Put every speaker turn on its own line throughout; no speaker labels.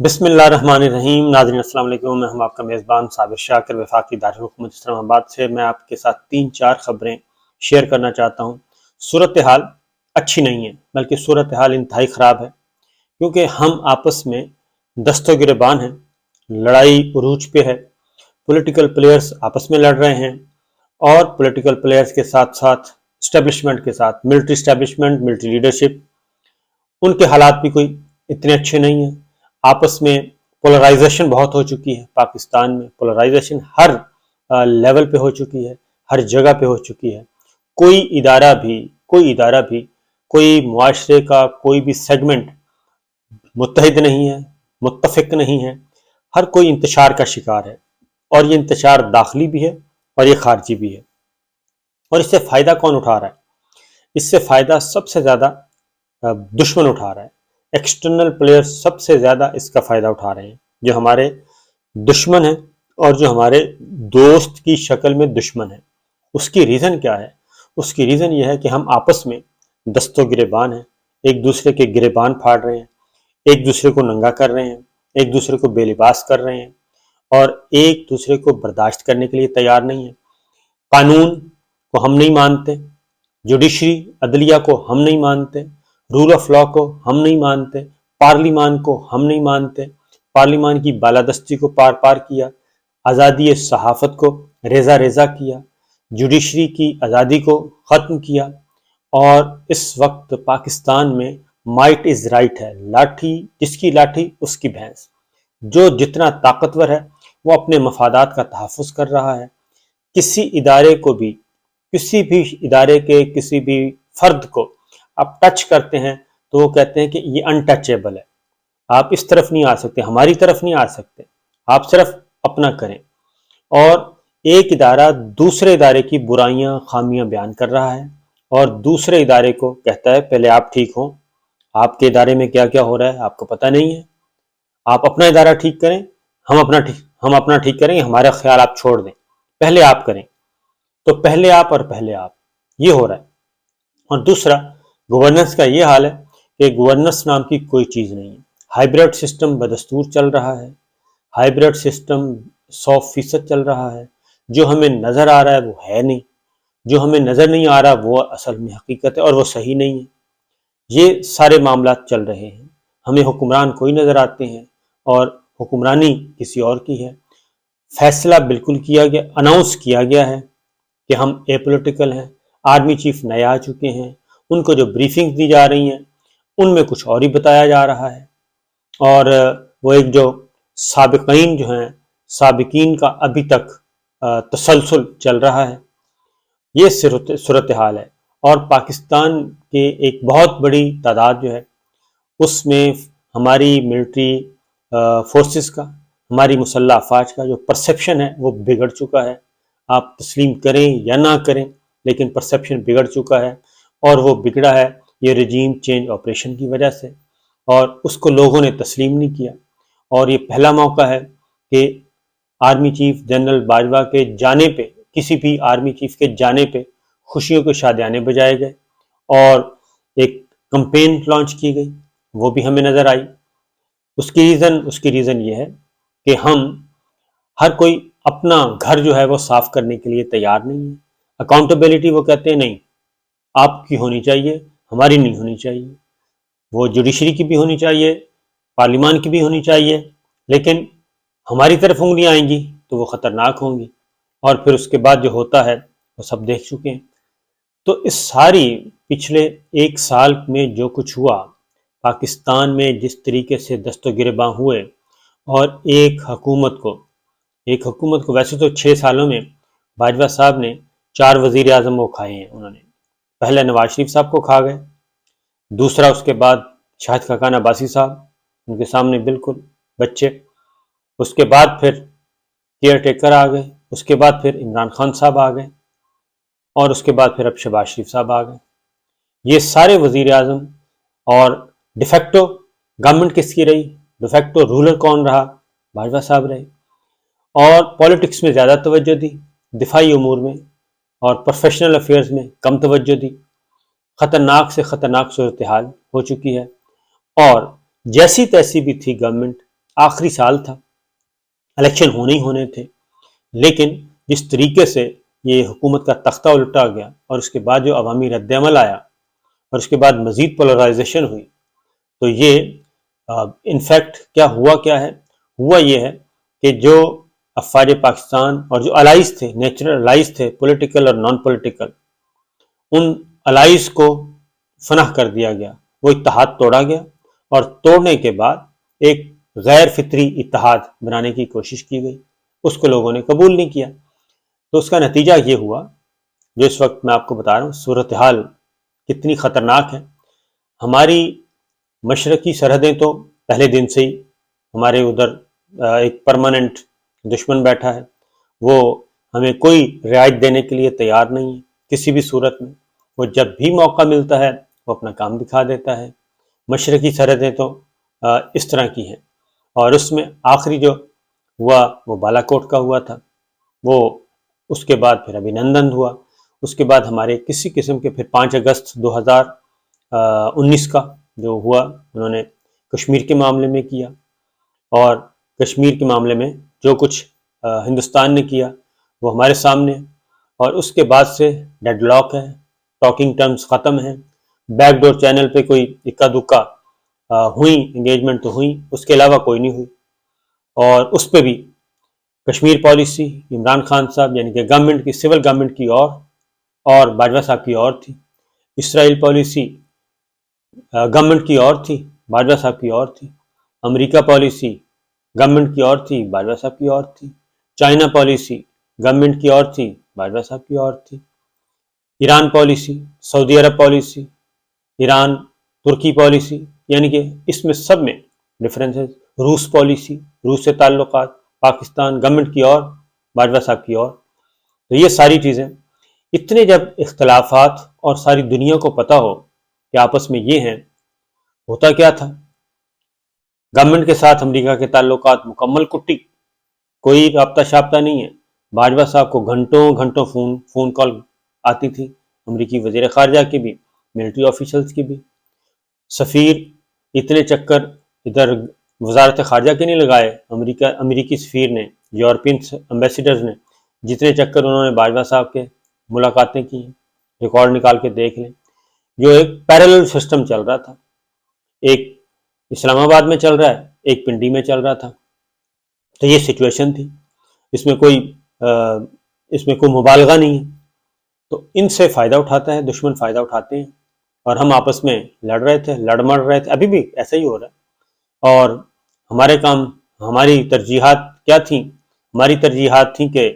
بسم اللہ الرحمن الرحیم۔ ناظرین السلام علیکم، میں ہوں آپ کا میزبان صابر شاکر وفاقی دارالحکومت اسلام آباد سے۔ میں آپ کے ساتھ 3-4 خبریں شیئر کرنا چاہتا ہوں۔ صورتحال اچھی نہیں ہے، بلکہ صورتحال انتہائی خراب ہے، کیونکہ ہم آپس میں دست و گریبان ہیں، لڑائی عروج پہ ہے، پولیٹیکل پلیئرز آپس میں لڑ رہے ہیں، اور پولیٹیکل پلیئرز کے ساتھ ساتھ اسٹیبلشمنٹ کے ساتھ ملٹری اسٹیبلشمنٹ، ملٹری لیڈرشپ، ان کے حالات بھی کوئی اتنے اچھے نہیں ہیں۔ آپس میں پولرائزیشن بہت ہو چکی ہے، پاکستان میں پولرائزیشن ہر لیول پہ ہو چکی ہے، ہر جگہ پہ ہو چکی ہے۔ کوئی ادارہ بھی کوئی معاشرے کا کوئی بھی سیگمنٹ متحد نہیں ہے، متفق نہیں ہے، ہر کوئی انتشار کا شکار ہے، اور یہ انتشار داخلی بھی ہے اور یہ خارجی بھی ہے۔ اور اس سے فائدہ کون اٹھا رہا ہے؟ اس سے فائدہ سب سے زیادہ دشمن اٹھا رہا ہے۔ ایکسٹرنل پلیئر سب سے زیادہ اس کا فائدہ اٹھا رہے ہیں، جو ہمارے دشمن ہیں اور جو ہمارے دوست کی شکل میں دشمن ہیں۔ اس کی ریزن کیا ہے؟ اس کی ریزن یہ ہے کہ ہم آپس میں دست و گریبان ہیں، ایک دوسرے کے گریبان پھاڑ رہے ہیں، ایک دوسرے کو ننگا کر رہے ہیں، ایک دوسرے کو بے لباس کر رہے ہیں، اور ایک دوسرے کو برداشت کرنے کے لیے تیار نہیں ہیں۔ قانون کو ہم نہیں مانتے، جوڈیشری عدلیہ کو ہم نہیں مانتے، رول آف لا کو ہم نہیں مانتے، پارلیمان کو ہم نہیں مانتے، پارلیمان کی بالادستی کو پار پار کیا، آزادی صحافت کو ریزہ ریزہ کیا، جوڈیشری کی آزادی کو ختم کیا، اور اس وقت پاکستان میں مائٹ از رائٹ ہے، لاٹھی جس کی لاٹھی اس کی بھینس۔ جو جتنا طاقتور ہے وہ اپنے مفادات کا تحفظ کر رہا ہے۔ کسی ادارے کو بھی، کسی بھی ادارے کے کسی بھی فرد کو آپ ٹچ کرتے ہیں تو وہ کہتے ہیں کہ یہ انٹچیبل ہے، آپ اس طرف نہیں آ سکتے، ہماری طرف نہیں آ سکتے، آپ صرف اپنا کریں۔ اور ایک ادارہ دوسرے ادارے کی برائیاں، خامیاں بیان کر رہا ہے، اور دوسرے ادارے کو کہتا ہے پہلے آپ ٹھیک ہوں، آپ کے ادارے میں کیا کیا ہو رہا ہے آپ کو پتہ نہیں ہے، آپ اپنا ادارہ ٹھیک کریں، ہم اپنا ٹھیک کریں، ہمارا خیال آپ چھوڑ دیں، پہلے آپ کریں۔ تو پہلے آپ اور پہلے آپ، یہ ہو رہا ہے۔ اور دوسرا، گورننس کا یہ حال ہے کہ گورننس نام کی کوئی چیز نہیں ہے۔ ہائیبریڈ سسٹم بدستور چل رہا ہے، ہائیبریڈ سسٹم 100% چل رہا ہے۔ جو ہمیں نظر آ رہا ہے وہ ہے نہیں، جو ہمیں نظر نہیں آ رہا وہ اصل میں حقیقت ہے، اور وہ صحیح نہیں ہے۔ یہ سارے معاملات چل رہے ہیں، ہمیں حکمران کوئی نظر آتے ہیں اور حکمرانی کسی اور کی ہے۔ فیصلہ بالکل کیا گیا، اناؤنس کیا گیا ہے کہ ہم اے پولیٹیکل ہیں، آرمی چیف نئے آ چکے ہیں، ان کو جو بریفنگ دی جا رہی ہیں ان میں کچھ اور ہی بتایا جا رہا ہے، اور وہ ایک جو سابقین جو ہیں، سابقین کا ابھی تک تسلسل چل رہا ہے۔ یہ صورتحال ہے، اور پاکستان کے ایک بہت بڑی تعداد جو ہے اس میں ہماری ملٹری فورسز کا، ہماری مسلح افواج کا جو پرسیپشن ہے وہ بگڑ چکا ہے۔ آپ تسلیم کریں یا نہ کریں، لیکن پرسیپشن بگڑ چکا ہے، اور وہ بگڑا ہے یہ رجیم چینج آپریشن کی وجہ سے، اور اس کو لوگوں نے تسلیم نہیں کیا۔ اور یہ پہلا موقع ہے کہ آرمی چیف جنرل باجوہ کے جانے پہ، کسی بھی آرمی چیف کے جانے پہ خوشیوں کے شادیانے بجائے گئے، اور ایک کمپین لانچ کی گئی، وہ بھی ہمیں نظر آئی۔ اس کی ریزن یہ ہے کہ ہر کوئی اپنا گھر جو ہے وہ صاف کرنے کے لیے تیار نہیں ہے۔ اکاؤنٹیبلٹی وہ کہتے ہیں نہیں، آپ کی ہونی چاہیے، ہماری نہیں ہونی چاہیے۔ وہ جوڈیشری کی بھی ہونی چاہیے، پارلیمان کی بھی ہونی چاہیے، لیکن ہماری طرف انگلیاں آئیں گی تو وہ خطرناک ہوں گی، اور پھر اس کے بعد جو ہوتا ہے وہ سب دیکھ چکے ہیں۔ تو اس ساری پچھلے 1 سال میں جو کچھ ہوا پاکستان میں، جس طریقے سے دست و گریباں ہوئے، اور ایک حکومت کو ویسے تو 6 سالوں میں باجوہ صاحب نے 4 وزیر اعظم وہ کھائے ہیں۔ انہوں نے پہلے نواز شریف صاحب کو کھا گئے، دوسرا اس کے بعد شاہد خاقان عباسی صاحب، ان کے سامنے بالکل بچے، اس کے بعد پھر کیئر ٹیکر آ گئے، اس کے بعد پھر عمران خان صاحب آ گئے، اور اس کے بعد پھر اب شہباز شریف صاحب آ گئے۔ یہ سارے وزیر اعظم، اور ڈیفیکٹو گورنمنٹ کس کی رہی؟ ڈیفیکٹو رولر کون رہا؟ باجوہ صاحب رہے۔ اور پولیٹکس میں زیادہ توجہ دی، دفاعی امور میں اور پروفیشنل افیئرز میں کم توجہ دی۔ خطرناک سے خطرناک صورتحال ہو چکی ہے، اور جیسی تیسی بھی تھی گورنمنٹ، آخری سال تھا، الیکشن ہونے ہی ہونے تھے، لیکن جس طریقے سے یہ حکومت کا تختہ الٹا گیا اور اس کے بعد جو عوامی رد عمل آیا اور اس کے بعد مزید پولرائزیشن ہوئی، تو یہ انفیکٹ کیا ہے، ہوا یہ ہے کہ جو افواج پاکستان اور جو الائز تھے، نیچرل الائز تھے، پولیٹیکل اور نان پولیٹیکل، ان الائز کو فنح کر دیا گیا، وہ اتحاد توڑا گیا، اور توڑنے کے بعد ایک غیر فطری اتحاد بنانے کی کوشش کی گئی، اس کو لوگوں نے قبول نہیں کیا۔ تو اس کا نتیجہ یہ ہوا جو اس وقت میں آپ کو بتا رہا ہوں، صورتحال کتنی خطرناک ہے۔ ہماری مشرقی سرحدیں تو پہلے دن سے ہی ہمارے ادھر ایک پرماننٹ دشمن بیٹھا ہے، وہ ہمیں کوئی رعایت دینے کے لیے تیار نہیں ہے کسی بھی صورت میں، وہ جب بھی موقع ملتا ہے وہ اپنا کام دکھا دیتا ہے۔ مشرقی سرحدیں تو اس طرح کی ہیں، اور اس میں آخری جو ہوا وہ بالا کوٹ کا ہوا تھا، وہ اس کے بعد پھر ابھینندن ہوا، اس کے بعد ہمارے کسی قسم کے پھر 5 اگست 2019 کا جو ہوا انہوں نے کشمیر کے معاملے میں کیا، اور کشمیر کے معاملے میں جو کچھ ہندوستان نے کیا وہ ہمارے سامنے، اور اس کے بعد سے ڈیڈ لاک ہے، ٹاکنگ ٹرمز ختم ہیں، بیک ڈور چینل پہ کوئی اکا دکا ہوئیں انگیجمنٹ تو ہوئیں، اس کے علاوہ کوئی نہیں ہوئی، اور اس پہ بھی کشمیر پالیسی عمران خان صاحب یعنی کہ گورنمنٹ کی، سول گورنمنٹ کی اور باجوہ صاحب کی اور تھی، اسرائیل پالیسی گورنمنٹ کی اور تھی، باجوہ صاحب کی اور تھی، امریکہ پالیسی گورنمنٹ کی اور تھی، باجوہ صاحب کی اور تھی، چائنا پالیسی گورنمنٹ کی اور تھی، باجوہ صاحب کی اور تھی، ایران پالیسی، سعودی عرب پالیسی، ایران ترکی پالیسی، یعنی کہ اس میں سب میں ڈفرینسز، روس پالیسی، روس سے تعلقات، پاکستان گورنمنٹ کی اور باجوہ صاحب کی اور، تو یہ ساری چیزیں، اتنے جب اختلافات اور ساری دنیا کو پتہ ہو کہ آپس میں یہ ہیں، ہوتا کیا تھا، گورنمنٹ کے ساتھ امریکہ کے تعلقات مکمل کٹی، کوئی رابطہ شابطہ نہیں ہے، باجوہ صاحب کو گھنٹوں گھنٹوں فون کال آتی تھی، امریکی وزیر خارجہ کی بھی، ملٹری آفیشلز کی بھی، سفیر اتنے چکر ادھر وزارت خارجہ کے نہیں لگائے، امریکی سفیر نے، یورپین امبیسیڈرز نے جتنے چکر انہوں نے باجوہ صاحب کے ملاقاتیں کی ہیں، ریکارڈ نکال کے دیکھ لیں، جو ایک پیرلل سسٹم چل رہا تھا، ایک اسلام آباد میں چل رہا ہے، ایک پنڈی میں چل رہا تھا، تو یہ سچویشن تھی، اس میں کوئی مبالغہ نہیں ہے، تو ان سے فائدہ اٹھاتا ہے دشمن، فائدہ اٹھاتے ہیں، اور ہم آپس میں لڑ رہے تھے، لڑ مڑ رہے تھے، ابھی بھی ایسا ہی ہو رہا ہے، اور ہمارے کام، ہماری ترجیحات کیا تھیں؟ ہماری ترجیحات تھیں کہ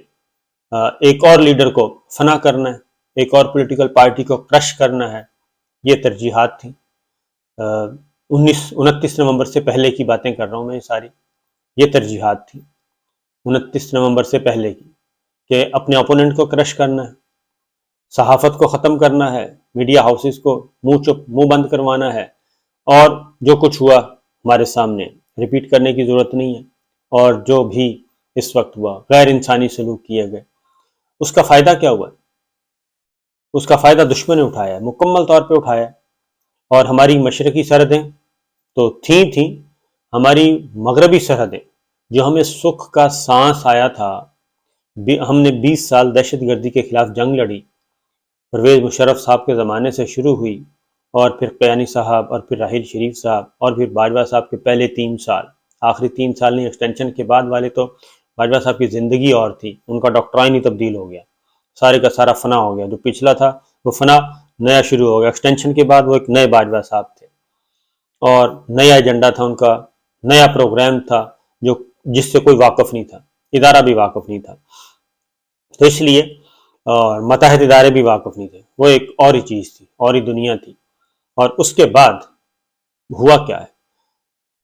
ایک اور لیڈر کو فنا کرنا ہے، ایک اور پولیٹیکل پارٹی کو کرش کرنا ہے، یہ ترجیحات تھیں۔ 29 نومبر سے پہلے کی باتیں کر رہا ہوں میں ساری، یہ ترجیحات تھیں 29 نومبر سے پہلے کی، کہ اپنے اپوننٹ کو کرش کرنا ہے، صحافت کو ختم کرنا ہے، میڈیا ہاؤسز کو منہ بند کروانا ہے، اور جو کچھ ہوا ہمارے سامنے ریپیٹ کرنے کی ضرورت نہیں ہے، اور جو بھی اس وقت ہوا غیر انسانی سلوک کیے گئے، اس کا فائدہ کیا ہوا؟ اس کا فائدہ دشمن نے اٹھایا ہے، مکمل طور پہ اٹھایا ہے، اور ہماری مشرقی سرحدیں تو تھیں، ہماری مغربی سرحدیں جو ہمیں سکھ کا سانس آیا تھا، ہم نے 20 سال دہشت گردی کے خلاف جنگ لڑی، پرویز مشرف صاحب کے زمانے سے شروع ہوئی، اور پھر قیانی صاحب، اور پھر راحیل شریف صاحب، اور پھر باجوہ صاحب کے پہلے 3 سال، آخری 3 سال نہیں، ایکسٹینشن کے بعد والے تو باجوہ صاحب کی زندگی اور تھی، ان کا ڈاکٹرائن ہی تبدیل ہو گیا، سارے کا سارا فنا ہو گیا، جو پچھلا تھا وہ فنا نیا شروع ہو گیا، ایکسٹینشن کے بعد وہ ایک نئے باجوہ صاحب تھے، اور نیا ایجنڈا تھا ان کا، نیا پروگرام تھا جس سے کوئی واقف نہیں تھا، ادارہ بھی واقف نہیں تھا، تو اس لیے اور متحد ادارے بھی واقف نہیں تھے، وہ ایک اور ہی چیز تھی، اور ہی دنیا تھی۔ اور اس کے بعد ہوا کیا ہے،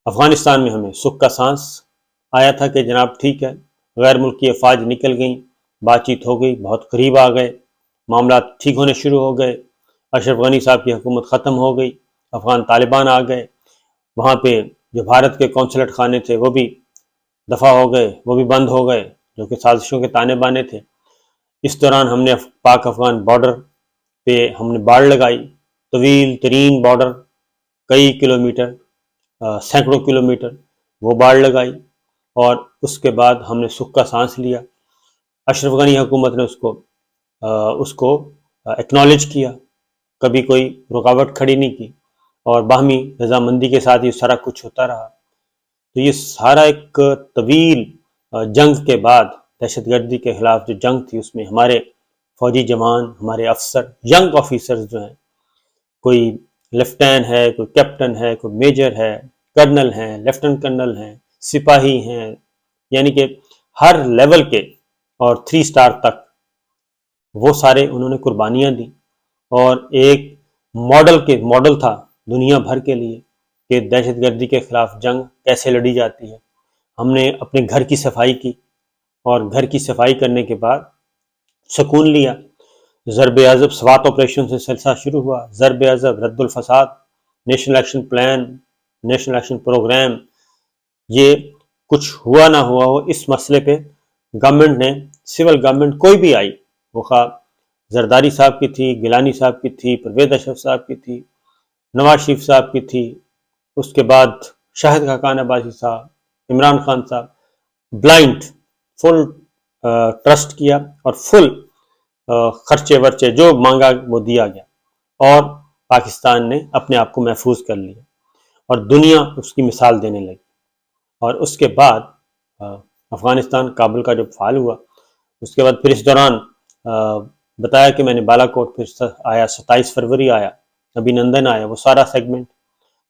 افغانستان میں ہمیں سکھ کا سانس آیا تھا کہ جناب ٹھیک ہے، غیر ملکی افواج نکل گئیں، بات چیت ہو گئی، بہت قریب آ گئے، معاملات ٹھیک ہونے شروع ہو گئے، اشرف غنی صاحب کی حکومت ختم ہو گئی، افغان طالبان آ گئے، وہاں پہ جو بھارت کے قونصلیٹ خانے تھے وہ بھی دفع ہو گئے، وہ بھی بند ہو گئے، جو کہ سازشوں کے تانے بانے تھے۔ اس دوران ہم نے پاک افغان بارڈر پہ ہم نے باڑ لگائی، طویل ترین بارڈر، کئی کلومیٹر، سینکڑوں کلومیٹر، وہ باڑ لگائی، اور اس کے بعد ہم نے سکھ کا سانس لیا۔ اشرف غنی حکومت نے اس کو ایکنالج کیا، کبھی کوئی رکاوٹ کھڑی نہیں کی، اور باہمی رضامندی کے ساتھ یہ سارا کچھ ہوتا رہا۔ تو یہ سارا ایک طویل جنگ کے بعد، دہشت گردی کے خلاف جو جنگ تھی، اس میں ہمارے فوجی جوان، ہمارے افسر، ینگ آفیسرز جو ہیں، کوئی لیفٹیننٹ ہے، کوئی کیپٹن ہے، کوئی میجر ہے، کرنل ہیں، لیفٹنٹ کرنل ہیں، سپاہی ہیں، یعنی کہ ہر لیول کے اور 3 اسٹار تک، وہ سارے انہوں نے قربانیاں دیں، اور ایک ماڈل تھا دنیا بھر کے لیے کہ دہشت گردی کے خلاف جنگ کیسے لڑی جاتی ہے۔ ہم نے اپنے گھر کی صفائی کی، اور گھر کی صفائی کرنے کے بعد سکون لیا۔ ضرب عضب سوات آپریشن سے سلسلہ شروع ہوا، ضرب Azb, Radd ul-Fasaad, national action plan, national action program, یہ کچھ ہوا نہ ہوا ہو، اس مسئلے پہ گورنمنٹ نے، سول گورنمنٹ کوئی بھی آئی، وہ خواہ زرداری صاحب کی تھی، گیلانی صاحب کی تھی، پرویز اشرف صاحب کی تھی، نواز شریف صاحب کی تھی، اس کے بعد شاہد خاقان عباسی صاحب، عمران خان صاحب، بلائنڈ فل ٹرسٹ کیا، اور فل خرچے ورچے جو مانگا وہ دیا گیا، اور پاکستان نے اپنے آپ کو محفوظ کر لیا، اور دنیا اس کی مثال دینے لگی۔ اور اس کے بعد افغانستان کابل کا جب فال ہوا، اس کے بعد پھر اس دوران بتایا کہ میں نے بالا کوٹ پھر آیا، 27 فروری آیا، ابھی نندن آیا، وہ سارا سیگمنٹ،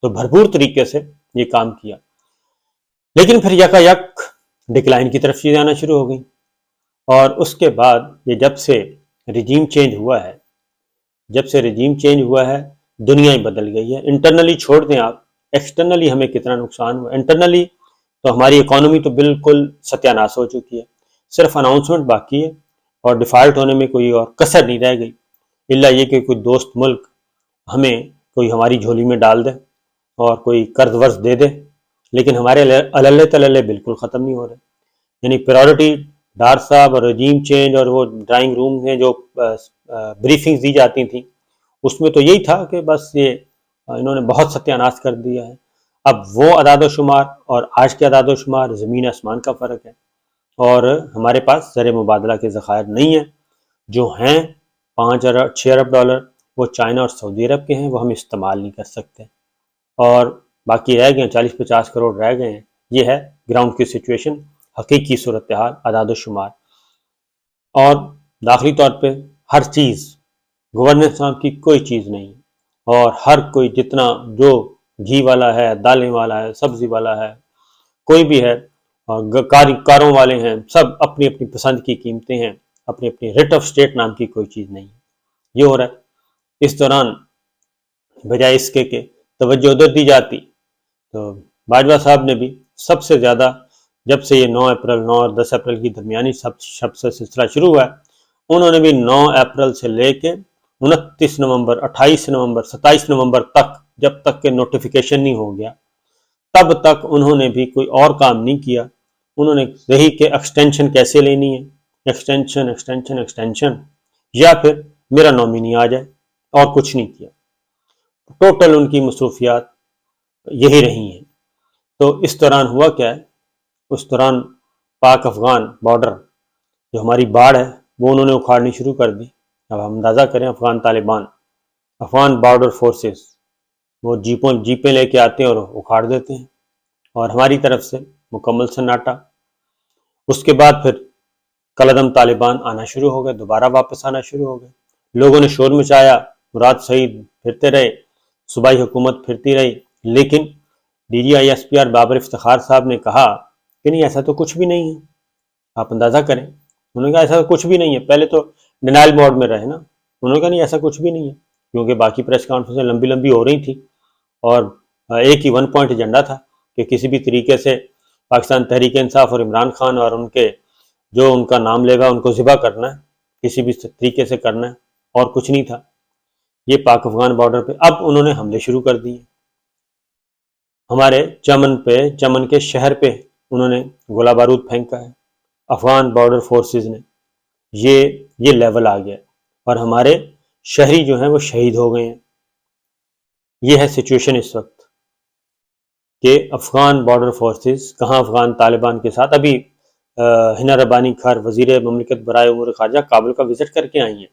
تو بھرپور طریقے سے یہ کام کیا۔ لیکن پھر یکا یک ڈکلائن کی طرف چیزیں آنا شروع ہو گئیں، اور اس کے بعد یہ جب سے رجیم چینج ہوا ہے، دنیا ہی بدل گئی ہے۔ انٹرنلی چھوڑ دیں آپ، ایکسٹرنلی ہمیں کتنا نقصان ہوا۔ انٹرنلی تو ہماری اکانومی تو بالکل ستیاناش ہو چکی ہے، صرف اناؤنسمنٹ باقی ہے، اور ڈیفالٹ ہونے میں کوئی اور کسر نہیں رہ گئی، الا یہ کہ کوئی دوست ملک ہمیں کوئی ہماری جھولی میں ڈال دے اور کوئی قرض ورز دے دے، لیکن ہمارے عللے تللے بالکل ختم نہیں ہو رہے۔ یعنی پریورٹی ڈار صاحب اور رجیم چینج اور وہ ڈرائنگ روم میں جو بریفنگز دی جاتی تھیں، اس میں تو یہی تھا کہ بس یہ انہوں نے بہت ستیاناش کر دیا ہے۔ اب وہ اعداد و شمار اور آج کے اعداد و شمار زمین آسمان کا فرق ہے، اور ہمارے پاس زر مبادلہ کے ذخائر نہیں ہیں، جو ہیں 6 ارب ڈالر، وہ چائنا اور سعودی عرب کے ہیں، وہ ہم استعمال نہیں کر سکتے، اور باقی رہ گئے 40-50 کروڑ رہ گئے ہیں۔ یہ ہے گراؤنڈ کی سچویشن، حقیقی صورتحال، اعداد و شمار۔ اور داخلی طور پہ ہر چیز، گورننس نام کی کوئی چیز نہیں، اور ہر کوئی جتنا جو گھی والا ہے، دالیں والا ہے، سبزی والا ہے، کوئی بھی ہے، اور کاروں والے ہیں، سب اپنی اپنی پسند کی قیمتیں ہیں، اپنی اپنی ریٹ آف اسٹیٹ نام کی کوئی چیز نہیں ہے۔ یہ ہو رہا ہے۔ اس دوران بجائے اس کے کہ توجہ ادھر دی جاتی، تو باجوہ صاحب نے بھی سب سے زیادہ، جب سے یہ 9 اپریل 9 اور 10 اپریل کی درمیانی شب سے سلسلہ شروع ہوا ہے، انہوں نے بھی 9 اپریل سے لے کے 29 نومبر، 28 نومبر، 27 نومبر تک، جب تک کہ نوٹیفیکیشن نہیں ہو گیا، تب تک انہوں نے بھی کوئی اور کام نہیں کیا۔ انہوں نے یہی کہ ایکسٹینشن کیسے لینی ہے، ایکسٹینشن، یا پھر میرا نامینی آ جائے، اور کچھ نہیں کیا۔ ٹوٹل ان کی مصروفیات یہی رہی ہیں۔ تو اس دوران ہوا کیا ہے، اس دوران پاک افغان بارڈر جو ہماری باڑ ہے، وہ انہوں نے اکھاڑنی شروع کر دی۔ اب ہم اندازہ کریں، افغان طالبان، افغان بارڈر فورسز، وہ جیپیں لے کے آتے ہیں اور اکھاڑ دیتے ہیں، اور ہماری طرف سے مکمل سناٹا۔ اس کے بعد پھر کالعدم طالبان آنا شروع ہو گئے، دوبارہ واپس آنا شروع ہو گئے، لوگوں نے شور مچایا، مراد سعید پھرتے رہے، صوبائی حکومت پھرتی رہی، لیکن D G I S P R Babar Iftikhar صاحب نے کہا کہ نہیں، ایسا تو کچھ بھی نہیں ہے۔ آپ اندازہ کریں، انہوں نے کہا ایسا تو کچھ بھی نہیں ہے۔ پہلے تو ڈینائل موڈ میں رہے نا، انہوں نے کہا نہیں ایسا کچھ بھی نہیں ہے، کیونکہ باقی پریس کانفرنسیں لمبی ہو رہی تھیں، اور ایک ہی 1 پوائنٹ ایجنڈا تھا کہ کسی بھی طریقے سے پاکستان تحریک انصاف اور عمران خان اور ان کے جو ان کا نام لے گا ان کو ذبح کرنا ہے، کسی بھی طریقے سے کرنا ہے، اور کچھ نہیں تھا۔ یہ پاک افغان بارڈر پہ اب انہوں نے حملے شروع کر دیے، ہمارے چمن کے شہر پہ انہوں نے گولہ بارود پھینکا ہے افغان بارڈر فورسز نے۔ یہ لیول آ گیا، اور ہمارے شہری جو ہیں وہ شہید ہو گئے ہیں۔ یہ ہے سچویشن اس وقت کہ افغان بارڈر فورسز کہاں افغان طالبان کے ساتھ ابھی ہنا ربانی خیر وزیر مملکت برائے امور خارجہ کابل کا وزٹ کر کے آئی ہیں،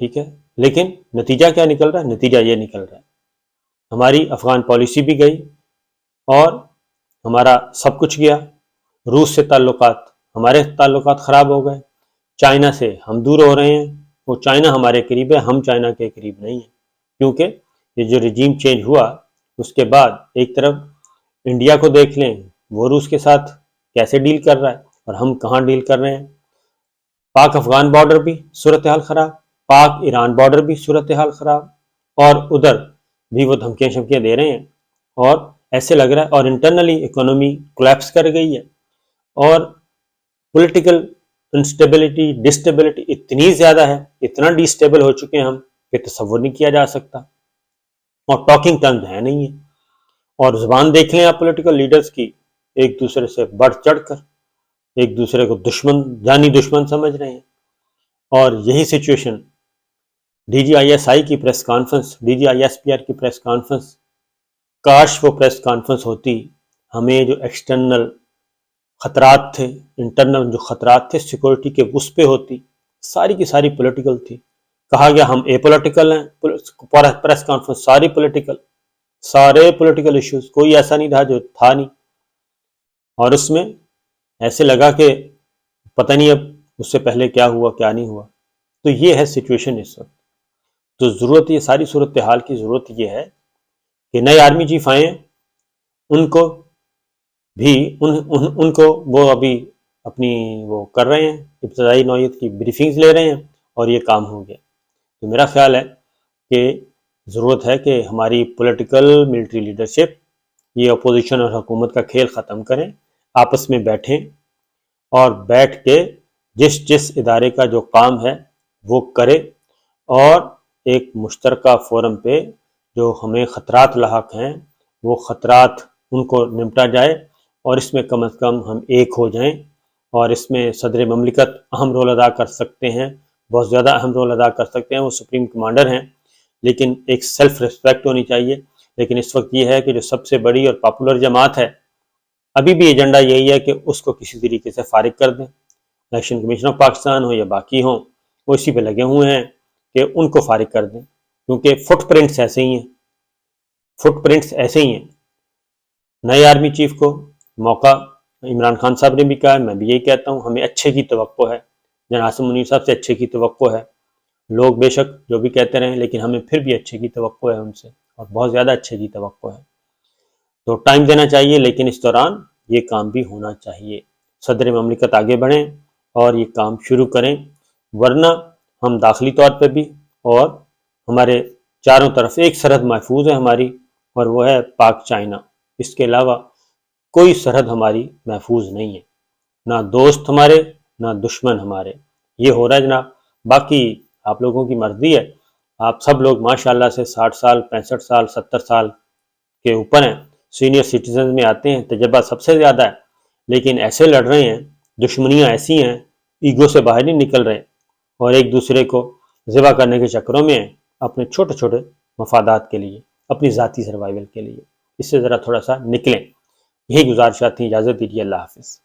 ٹھیک ہے، لیکن نتیجہ کیا نکل رہا ہے؟ نتیجہ یہ نکل رہا ہے ہماری افغان پالیسی بھی گئی اور ہمارا سب کچھ گیا، روس سے تعلقات، ہمارے تعلقات خراب ہو گئے، چائنا سے ہم دور ہو رہے ہیں، وہ چائنا ہمارے قریب ہے، ہم چائنا کے قریب نہیں ہیں، کیونکہ یہ جو رجیم چینج ہوا اس کے بعد ایک طرف انڈیا کو دیکھ لیں، وہ روس کے ساتھ کیسے ڈیل کر رہا ہے اور ہم کہاں ڈیل کر رہے ہیں، پاک افغان بارڈر بھی صورتحال خراب، پاک ایران بارڈر بھی صورتحال خراب، اور ادھر بھی وہ دھمکیاں شمکیاں دے رہے ہیں، اور ایسے لگ رہا ہے، اور انٹرنلی اکانومی کولیپس کر گئی ہے، اور پولیٹیکل انسٹیبلٹی ڈسٹیبلٹی اتنی زیادہ ہے، اتنا ڈسٹیبل ہو چکے ہیں ہم کہ تصور نہیں کیا جا سکتا، اور ٹاکنگ ٹنگ ہے نہیں ہے، اور زبان دیکھ لیں آپ پولیٹیکل لیڈرز کی، ایک دوسرے سے بڑھ چڑھ کر ایک دوسرے کو دشمن جانی دشمن سمجھ رہے ہیں، اور یہی situation D G I S I کی press conference, D G I S P R کی پریس کانفرنس، کاش وہ پریس کانفرنس ہوتی، ہمیں جو ایکسٹرنل خطرات تھے، انٹرنل جو خطرات تھے سیکورٹی کے اس پہ ہوتی، ساری کی ساری پولیٹیکل تھی، کہا گیا ہم اے پولیٹیکل ہیں، پریس کانفرنس ساری پولیٹیکل، سارے پولیٹیکل ایشوز، کوئی ایسا نہیں رہا جو تھا نہیں، اور اس میں ایسے لگا کہ پتہ نہیں اب اس سے پہلے کیا ہوا کیا نہیں ہوا، تو یہ ہے سچویشن اس وقت، تو ضرورت یہ ساری صورتحال کی ضرورت یہ ہے کہ نئے آرمی چیف آئے ہیں، ان کو بھی ان کو وہ ابھی اپنی وہ کر رہے ہیں، ابتدائی نوعیت کی بریفنگز لے رہے ہیں، اور یہ کام ہو گیا، تو میرا خیال ہے کہ ضرورت ہے کہ ہماری پولیٹیکل ملٹری لیڈرشپ یہ اپوزیشن اور حکومت کا کھیل ختم کریں، آپس میں بیٹھیں اور بیٹھ کے جس ادارے کا جو کام ہے وہ کرے، اور ایک مشترکہ فورم پہ جو ہمیں خطرات لاحق ہیں وہ خطرات ان کو نمٹا جائے، اور اس میں کم از کم ہم ایک ہو جائیں، اور اس میں صدر مملکت اہم رول ادا کر سکتے ہیں، بہت زیادہ اہم رول ادا کر سکتے ہیں، وہ سپریم کمانڈر ہیں، لیکن ایک سیلف ریسپیکٹ ہونی چاہیے، لیکن اس وقت یہ ہے کہ جو سب سے بڑی اور پاپولر جماعت ہے ابھی بھی ایجنڈا یہی ہے کہ اس کو کسی طریقے سے فارغ کر دیں، الیکشن کمیشن آف پاکستان ہو یا باقی ہوں، وہ اسی پہ لگے ہوئے ہیں کہ ان کو فارغ کر دیں، کیونکہ فٹ پرنٹس ایسے ہی ہیں، فٹ پرنٹس ایسے ہی ہیں، نئے آرمی چیف کو موقع عمران خان صاحب نے بھی کہا ہے، میں بھی یہی کہتا ہوں، ہمیں اچھے کی توقع ہے، جناب عاصم منیر صاحب سے اچھے کی توقع ہے، لوگ بے شک جو بھی کہتے رہیں لیکن ہمیں پھر بھی اچھے کی توقع ہے ان سے، اور بہت زیادہ اچھے کی توقع ہے، تو ٹائم دینا چاہیے، لیکن اس دوران یہ کام بھی ہونا چاہیے، صدر مملکت آگے بڑھیں اور یہ کام شروع کریں، ورنہ ہم داخلی طور پہ بھی اور ہمارے چاروں طرف ایک سرحد محفوظ ہے ہماری، اور وہ ہے پاک چائنا، اس کے علاوہ کوئی سرحد ہماری محفوظ نہیں ہے، نہ دوست ہمارے نہ دشمن ہمارے، یہ ہو رہا ہے جناب، باقی آپ لوگوں کی مرضی ہے، آپ سب لوگ ماشاءاللہ سے 60 سال 65 سال 70 سال کے اوپر ہیں، سینئر سٹیزن میں آتے ہیں، تجربہ سب سے زیادہ ہے، لیکن ایسے لڑ رہے ہیں، دشمنیاں ایسی ہیں، ایگو سے باہر نہیں نکل رہے، اور ایک دوسرے کو ذبح کرنے کے چکروں میں ہیں، اپنے چھوٹے چھوٹے مفادات کے لیے، اپنی ذاتی سروائیول کے لیے، اس سے ذرا تھوڑا سا نکلیں، یہی گزارشات تھیں، اجازت دیجیے، اللہ حافظ۔